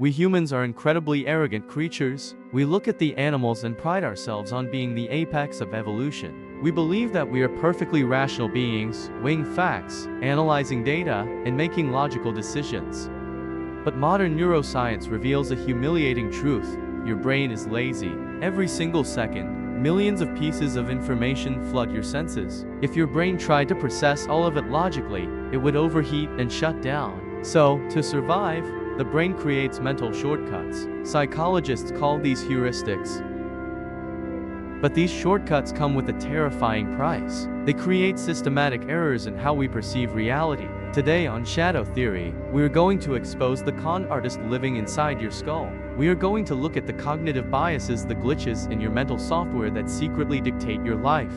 We humans are incredibly arrogant creatures. We look at the animals and pride ourselves on being the apex of evolution. We believe that we are perfectly rational beings, weighing facts, analyzing data, and making logical decisions. But modern neuroscience reveals a humiliating truth. Your brain is lazy. Every single second, millions of pieces of information flood your senses. If your brain tried to process all of it logically, it would overheat and shut down. So, to survive, the brain creates mental shortcuts. Psychologists call these heuristics. But these shortcuts come with a terrifying price. They create systematic errors in how we perceive reality. Today on Shadow Theory, we are going to expose the con artist living inside your skull. We are going to look at the cognitive biases, the glitches in your mental software that secretly dictate your life.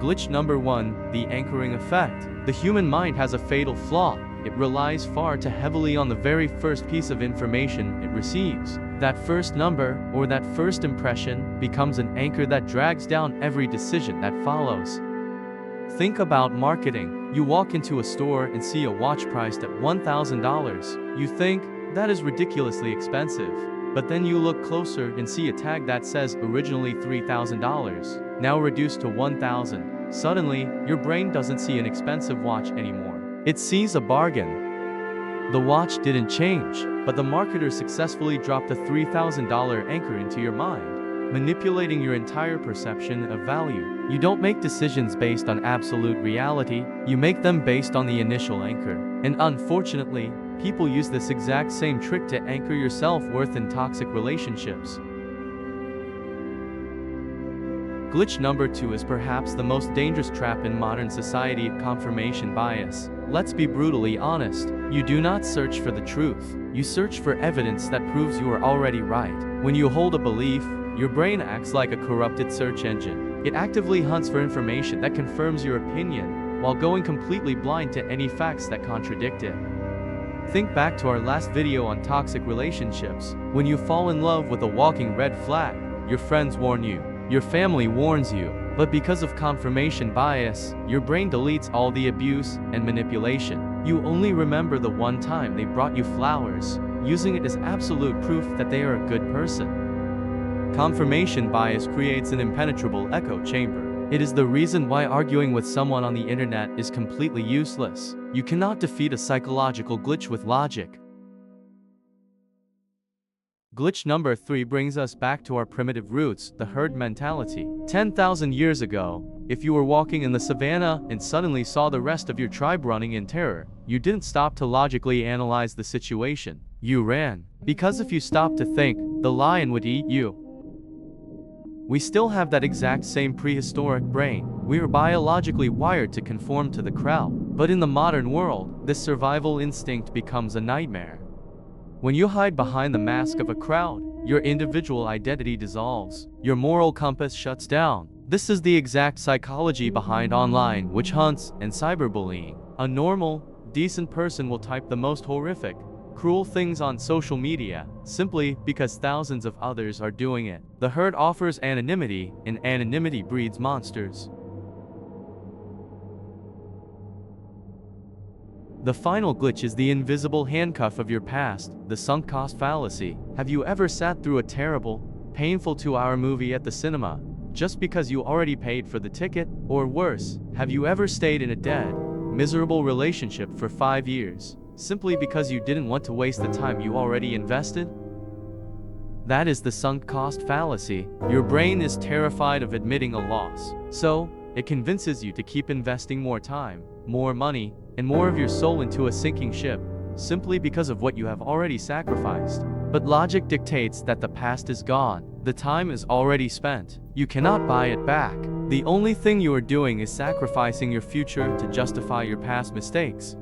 Glitch number 1, the anchoring effect. The human mind has a fatal flaw. It relies far too heavily on the very first piece of information it receives. That first number, or that first impression, becomes an anchor that drags down every decision that follows. Think about marketing. You walk into a store and see a watch priced at $1,000. You think, that is ridiculously expensive. But then you look closer and see a tag that says originally $3,000, now reduced to $1,000. Suddenly, your brain doesn't see an expensive watch anymore. It sees a bargain. The watch didn't change, but the marketer successfully dropped a $3,000 anchor into your mind, manipulating your entire perception of value. You don't make decisions based on absolute reality, you make them based on the initial anchor. And unfortunately, people use this exact same trick to anchor your self-worth in toxic relationships. Glitch number 2 is perhaps the most dangerous trap in modern society: confirmation bias. Let's be brutally honest. You do not search for the truth. You search for evidence that proves you are already right. When you hold a belief, your brain acts like a corrupted search engine. It actively hunts for information that confirms your opinion, while going completely blind to any facts that contradict it. Think back to our last video on toxic relationships. When you fall in love with a walking red flag, your friends warn you. Your family warns you, but because of confirmation bias, your brain deletes all the abuse and manipulation. You only remember the one time they brought you flowers, using it as absolute proof that they are a good person. Confirmation bias creates an impenetrable echo chamber. It is the reason why arguing with someone on the internet is completely useless. You cannot defeat a psychological glitch with logic. Glitch number 3 brings us back to our primitive roots, the herd mentality. 10,000 years ago, if you were walking in the savannah and suddenly saw the rest of your tribe running in terror, you didn't stop to logically analyze the situation. You ran. Because if you stopped to think, the lion would eat you. We still have that exact same prehistoric brain. We are biologically wired to conform to the crowd. But in the modern world, this survival instinct becomes a nightmare. When you hide behind the mask of a crowd, your individual identity dissolves. Your moral compass shuts down. This is the exact psychology behind online witch hunts and cyberbullying. A normal, decent person will type the most horrific, cruel things on social media, simply because thousands of others are doing it. The herd offers anonymity, and anonymity breeds monsters. The final glitch is the invisible handcuff of your past, the sunk cost fallacy. Have you ever sat through a terrible, painful 2-hour movie at the cinema, just because you already paid for the ticket? Or worse, have you ever stayed in a dead, miserable relationship for 5 years, simply because you didn't want to waste the time you already invested? That is the sunk cost fallacy. Your brain is terrified of admitting a loss, so it convinces you to keep investing more time, more money, and more of your soul into a sinking ship, simply because of what you have already sacrificed. But logic dictates that the past is gone. The time is already spent. You cannot buy it back. The only thing you are doing is sacrificing your future to justify your past mistakes.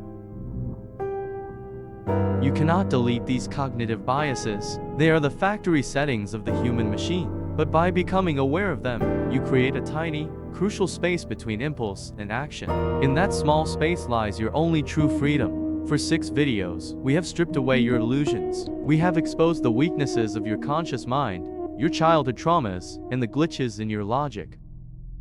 You cannot delete these cognitive biases. They are the factory settings of the human machine. But by becoming aware of them, you create a tiny, crucial space between impulse and action. In that small space lies your only true freedom. For 6 videos, we have stripped away your illusions. We have exposed the weaknesses of your conscious mind, your childhood traumas, and the glitches in your logic.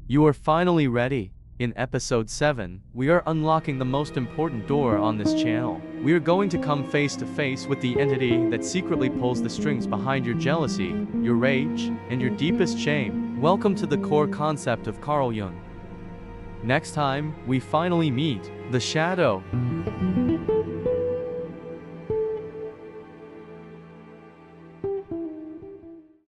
You are finally ready. In episode 7, we are unlocking the most important door on this channel. We are going to come face to face with the entity that secretly pulls the strings behind your jealousy, your rage, and your deepest shame. Welcome to the core concept of Carl Jung. Next time, we finally meet the shadow.